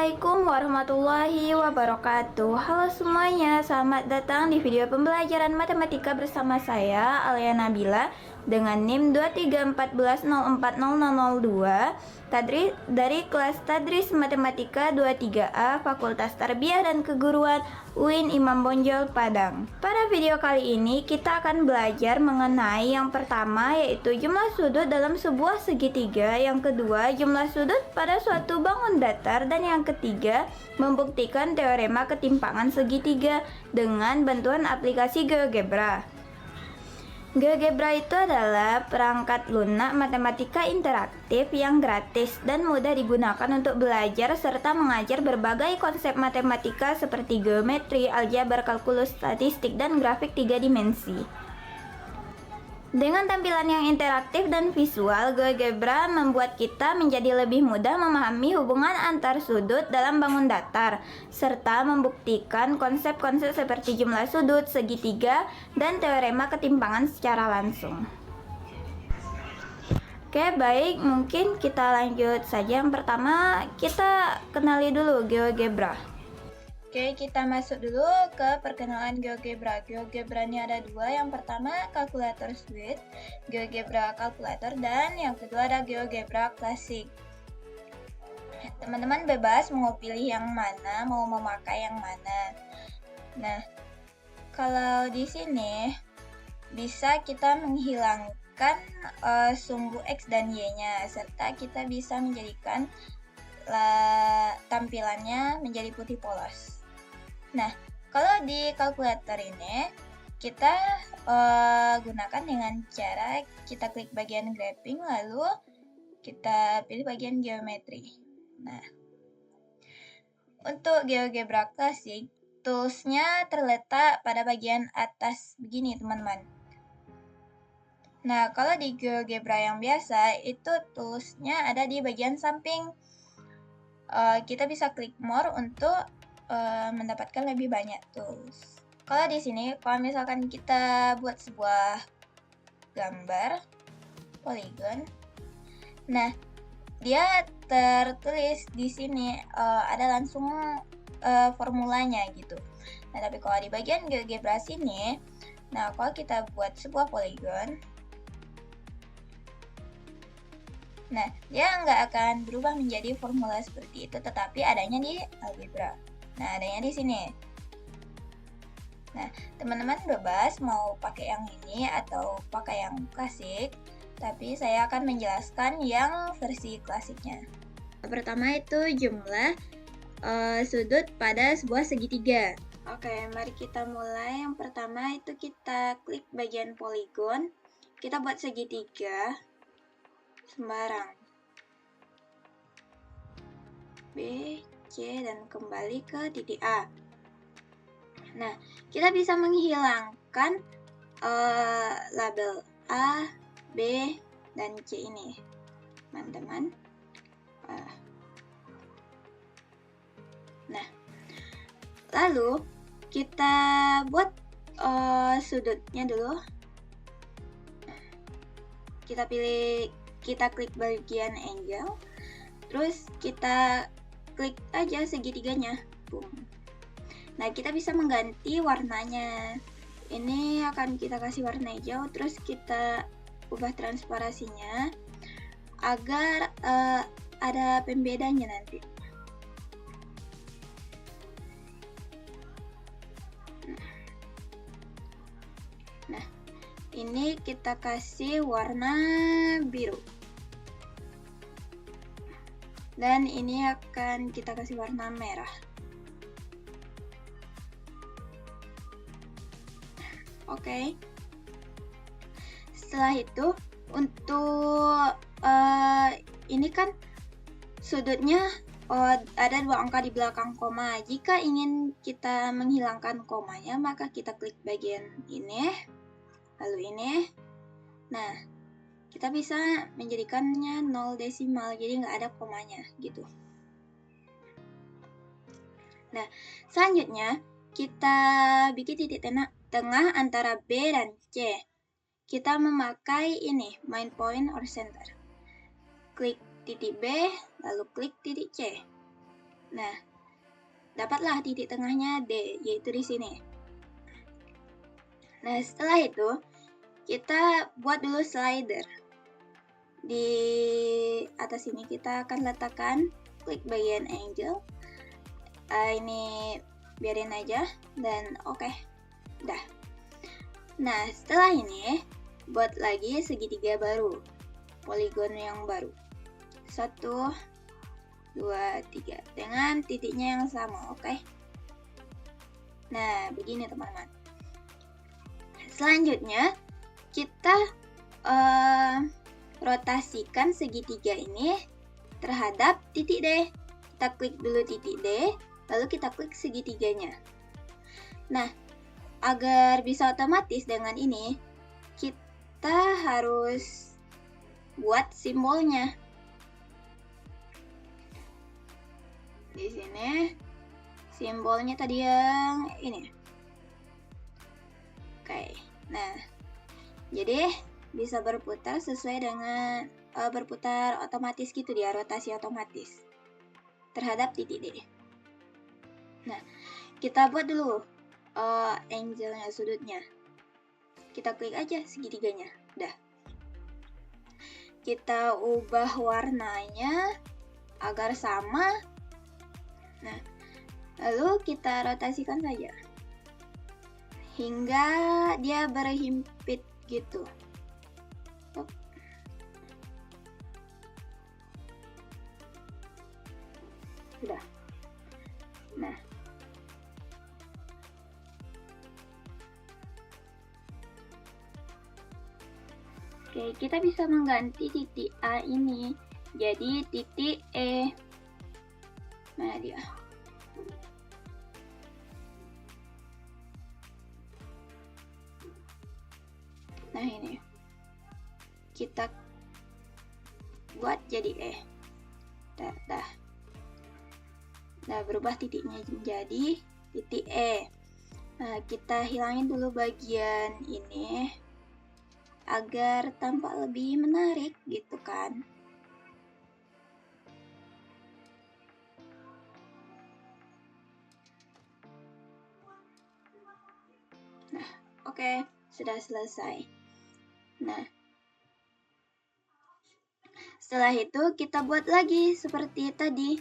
Assalamualaikum warahmatullahi wabarakatuh. Halo semuanya, selamat datang di video pembelajaran matematika bersama saya Alia Nabila dengan NIM 2314040002 dari kelas Tadris Matematika 23A Fakultas Tarbiyah dan Keguruan UIN Imam Bonjol Padang. Pada video kali ini kita akan belajar mengenai yang pertama yaitu jumlah sudut dalam sebuah segitiga, yang kedua jumlah sudut pada suatu bangun datar, dan yang ketiga membuktikan teorema ketimpangan segitiga dengan bantuan aplikasi GeoGebra. GeoGebra itu adalah perangkat lunak matematika interaktif yang gratis dan mudah digunakan untuk belajar serta mengajar berbagai konsep matematika seperti geometri, aljabar, kalkulus, statistik, dan grafik 3 dimensi. Dengan tampilan yang interaktif dan visual, GeoGebra membuat kita menjadi lebih mudah memahami hubungan antar sudut dalam bangun datar, serta membuktikan konsep-konsep seperti jumlah sudut, segitiga, dan teorema ketimpangan secara langsung. Oke, baik, mungkin kita lanjut saja. Yang pertama, kita kenali dulu GeoGebra. Oke, kita masuk dulu ke perkenalan GeoGebra. GeoGebra ini ada dua. Yang pertama, kalkulator suite, GeoGebra kalkulator, dan yang kedua ada GeoGebra klasik. Teman-teman bebas mau pilih yang mana, mau memakai yang mana. Nah, kalau di sini bisa kita menghilangkan sumbu X dan Y-nya, serta kita bisa menjadikan tampilannya menjadi putih polos. Nah, kalau di kalkulator ini kita gunakan dengan cara kita klik bagian graphing, lalu kita pilih bagian geometri. Nah, untuk GeoGebra klasik, toolsnya terletak pada bagian atas begini, teman-teman. Nah, kalau di GeoGebra yang biasa, itu toolsnya ada di bagian samping. Kita bisa klik more untuk mendapatkan lebih banyak tools. Kalau di sini, kalau misalkan kita buat sebuah gambar polygon, nah dia tertulis di sini ada langsung formulanya gitu. Nah, tapi kalau di bagian GeoGebra sini, nah kalau kita buat sebuah polygon, nah dia nggak akan berubah menjadi formula seperti itu, tetapi adanya di algebra. Nah, adanya di sini. Nah, teman-teman bebas mau pakai yang ini atau pakai yang klasik, tapi saya akan menjelaskan yang versi klasiknya. Pertama itu jumlah sudut pada sebuah segitiga. Oke, mari kita mulai. Yang pertama itu kita klik bagian polygon, kita buat segitiga sembarang B, C, dan kembali ke titik A. Nah, kita bisa menghilangkan label A, B, dan C ini, teman-teman. Nah, lalu kita buat sudutnya dulu. Kita klik bagian angle, terus kita klik aja segitiganya. Boom. Nah, kita bisa mengganti warnanya. Ini akan kita kasih warna hijau, terus kita ubah transparasinya agar ada pembedanya nanti. Nah, ini kita kasih warna biru. Dan ini akan kita kasih warna merah. Oke. Setelah itu, untuk ini kan sudutnya ada dua angka di belakang koma. Jika ingin kita menghilangkan komanya, maka kita klik bagian ini, lalu ini. Nah, kita bisa menjadikannya 0 desimal, jadi nggak ada komanya gitu. Nah, selanjutnya kita bikin titik tengah antara B dan C. Kita memakai ini, main point or center. Klik titik B, lalu klik titik C. Nah, dapatlah titik tengahnya D, yaitu di sini. Nah, setelah itu kita buat dulu slider. Di atas ini kita akan letakkan klik bagian angle. Ini biarin aja dan oke. Dah. Nah, setelah ini buat lagi segitiga baru, poligon yang baru. 1, 2, 3 dengan titiknya yang sama, oke? Nah, begini teman-teman. Selanjutnya kita rotasikan segitiga ini terhadap titik D. Kita klik dulu titik D, lalu kita klik segitiganya. Nah, agar bisa otomatis dengan ini, kita harus buat simbolnya. Di sini simbolnya tadi yang ini. Oke. Nah, jadi bisa berputar sesuai dengan berputar otomatis gitu dia, rotasi otomatis terhadap titik D. Nah, kita buat dulu angle-nya, sudutnya. Kita klik aja segitiganya. Dah. Kita ubah warnanya agar sama. Nah, lalu kita rotasikan saja hingga dia berhimpit gitu. Sudah. Nah, oke, kita bisa mengganti titik A ini jadi titik E. Mana dia? Nah, ini kita buat jadi E. Dah. Nah, berubah titiknya menjadi titik E. Nah, kita hilangin dulu bagian ini agar tampak lebih menarik gitu kan. Nah, oke, sudah selesai. Nah, setelah itu kita buat lagi seperti tadi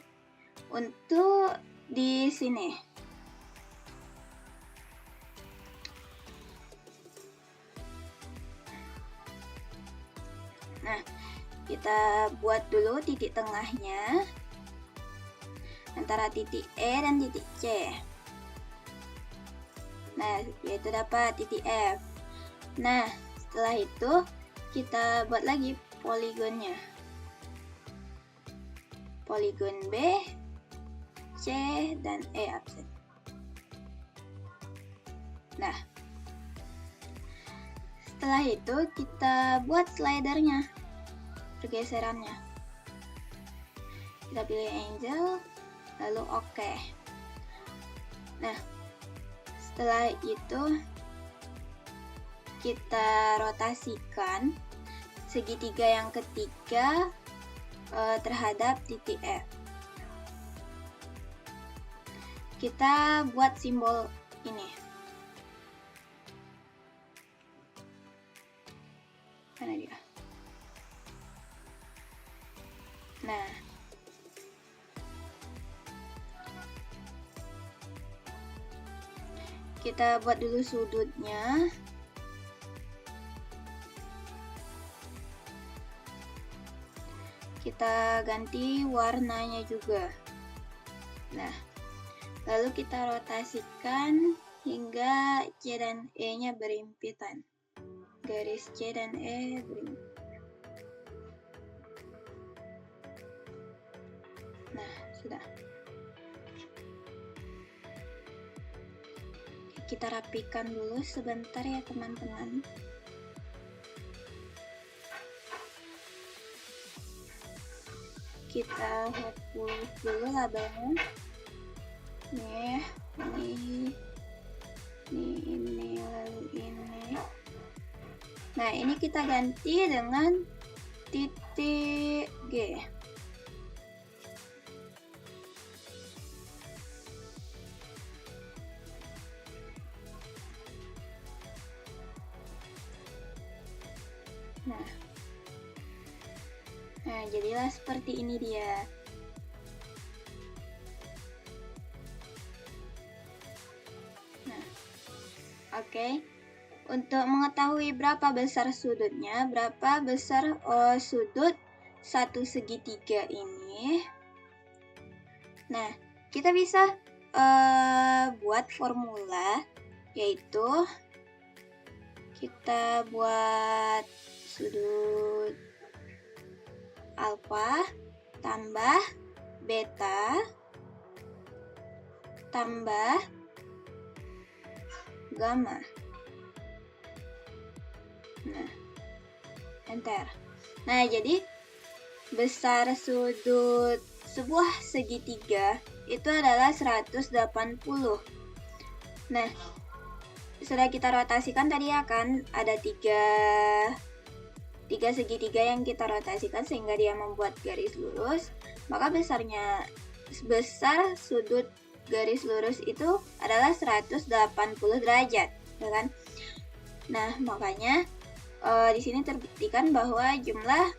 untuk di sini. Nah, kita buat dulu titik tengahnya antara titik E dan titik C. Nah, yaitu dapat titik F. Nah, setelah itu kita buat lagi poligonnya. Poligon B, C, dan E absen. Nah, setelah itu kita buat slidernya, pergeserannya. Kita pilih angle, lalu oke. Nah, setelah itu kita rotasikan segitiga yang ketiga terhadap titik F. Kita buat simbol ini. Mana dia? Nah, kita buat dulu sudutnya. Kita ganti warnanya juga. Nah, lalu kita rotasikan hingga C dan E-nya berhimpitan. Garis C dan E berhimpitan. Nah, sudah. Kita rapikan dulu sebentar ya teman-teman. Kita hapus dulu labelnya. Nih, ini lalu ini. Nah, ini kita ganti dengan titik G. Nah, jadilah seperti ini dia. Nah, oke. Untuk mengetahui berapa besar sudutnya, berapa besar sudut satu segitiga ini. Nah, kita bisa buat formula, yaitu kita buat sudut alfa tambah beta tambah gamma. Nah, enter. Nah, jadi besar sudut sebuah segitiga itu adalah 180. Nah, setelah kita rotasikan tadi akan ada tiga segitiga yang kita rotasikan sehingga dia membuat garis lurus, maka besar sudut garis lurus itu adalah 180 derajat, ya kan? Nah, makanya di sini terbuktikan bahwa jumlah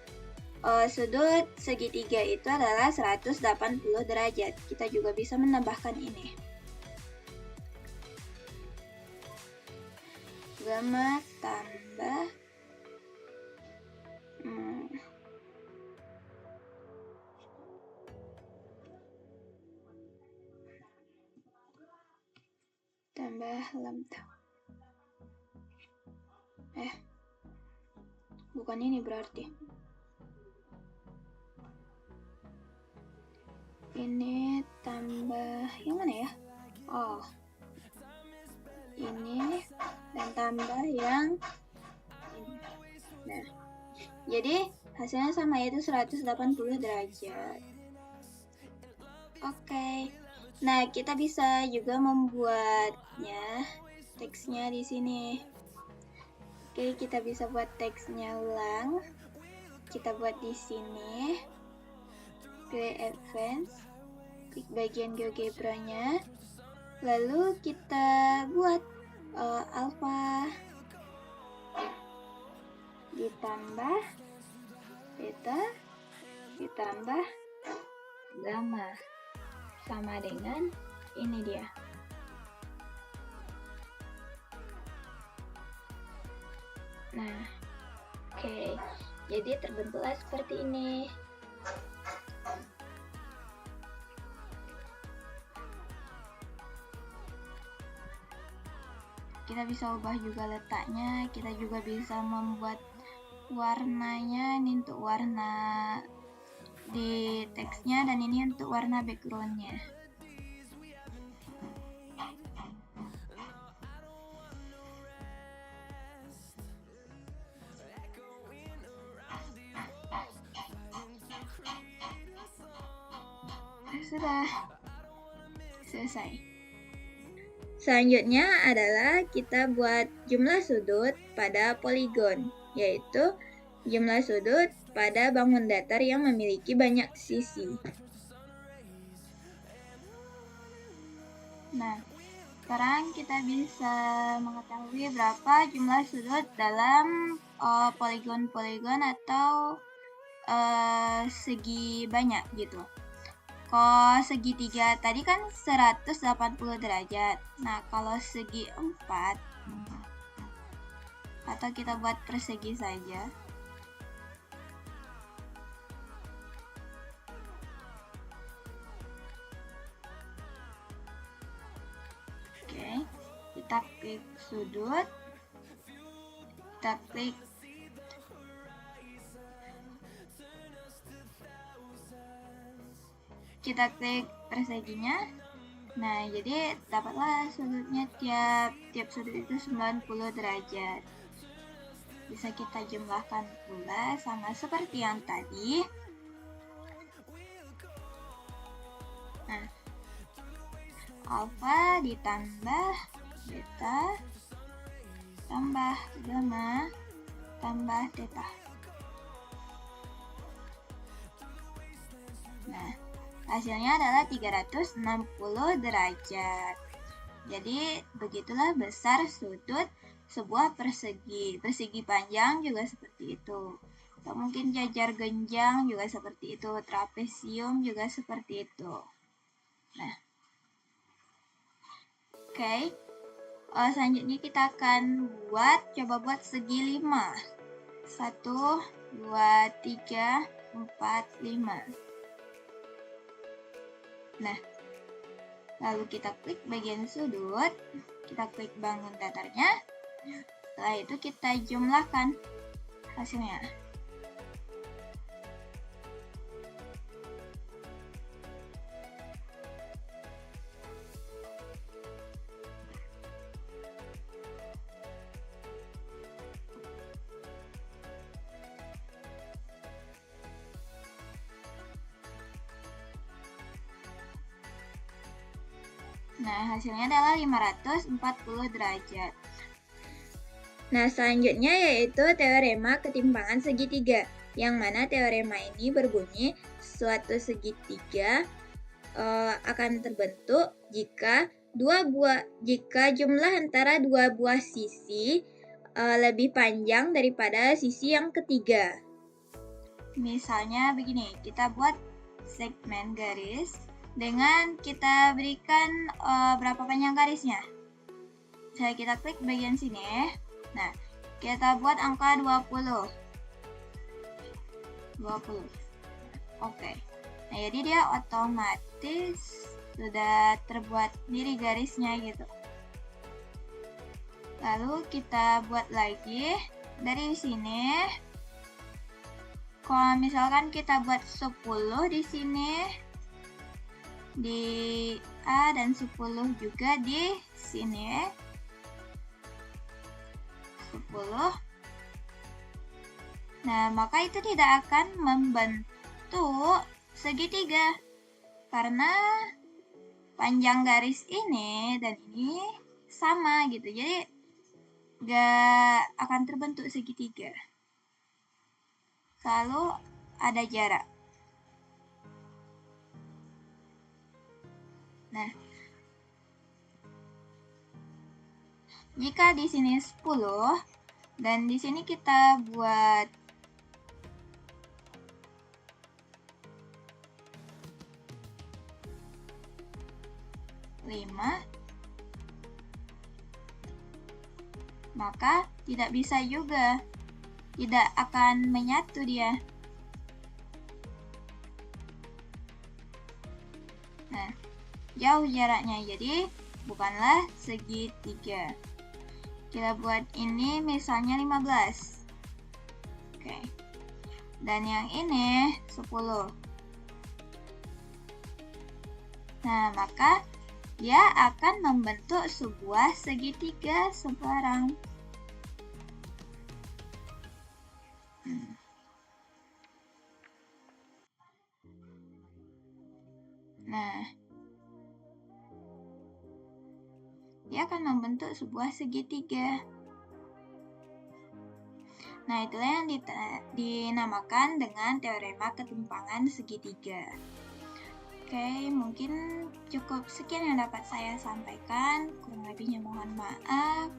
sudut segitiga itu adalah 180 derajat. Kita juga bisa menambahkan ini. Gamma tambah lambda. Bukan ini berarti. Ini tambah yang mana ya? Oh, ini dan tambah yang ini. Nah, jadi hasilnya sama, yaitu 180 derajat. Oke. Nah, kita bisa juga membuatnya teksnya di sini. Oke, kita bisa buat teksnya ulang. Kita buat di sini. Pilih advance, klik bagian GeoGebra-nya. Lalu kita buat alfa ditambah beta ditambah gamma sama dengan ini dia. Nah, oke. Jadi terbentuklah seperti ini. Kita bisa ubah juga letaknya, kita juga bisa membuat warnanya. Ini untuk warna di teksnya dan ini untuk warna backgroundnya. Sudah selesai. Selanjutnya adalah kita buat jumlah sudut pada poligon, yaitu jumlah sudut pada bangun datar yang memiliki banyak sisi. Nah, sekarang kita bisa mengetahui berapa jumlah sudut dalam poligon-poligon atau segi banyak gitu. Kalau segitiga tadi kan 180 derajat. Nah, kalau segi 4 atau kita buat persegi saja. Oke, kita klik sudut. Kita klik perseginya. Nah, jadi dapatlah sudutnya tiap sudut itu 90 derajat. Bisa kita jumlahkan pula sama seperti yang tadi. Nah, alfa ditambah beta tambah gamma tambah theta. Nah, hasilnya adalah 360 derajat. Jadi, begitulah besar sudut sebuah persegi. Persegi panjang juga seperti itu. Atau mungkin jajar genjang juga seperti itu. Trapesium juga seperti itu. Nah, oke. Selanjutnya kita akan coba buat segi 5. 1, 2, 3, 4, 5. Nah, lalu kita klik bagian sudut, kita klik bangun datarnya. Setelah itu kita jumlahkan hasilnya. Nah, hasilnya adalah 540 derajat. Nah, selanjutnya yaitu teorema ketimpangan segitiga, yang mana teorema ini berbunyi suatu segitiga akan terbentuk jika jumlah antara dua buah sisi lebih panjang daripada sisi yang ketiga. Misalnya begini, kita buat segmen garis dengan kita berikan berapa panjang garisnya. Saya kita klik bagian sini. Nah, kita buat angka 20. Oke. Nah, jadi dia otomatis sudah terbuat diri garisnya gitu. Lalu kita buat lagi dari sini. Kalau misalkan kita buat 10 di sini, di A dan 10 juga di sini. 10. Nah, maka itu tidak akan membentuk segitiga karena panjang garis ini dan ini sama gitu. Jadi gak akan terbentuk segitiga. Selalu ada jarak. Nah, jika di sini 10 dan di sini kita buat 5, maka tidak bisa juga. Tidak akan menyatu dia. Nah, jauh jaraknya, jadi bukanlah segitiga. Kita buat ini misalnya 15. Oke. Dan yang ini 10. Nah, maka dia akan membentuk sebuah segitiga seberang. Nah, dia akan membentuk sebuah segitiga. Nah, itulah yang dinamakan dengan teorema ketimpangan segitiga. Oke, mungkin cukup sekian yang dapat saya sampaikan. Kurang lebihnya mohon maaf.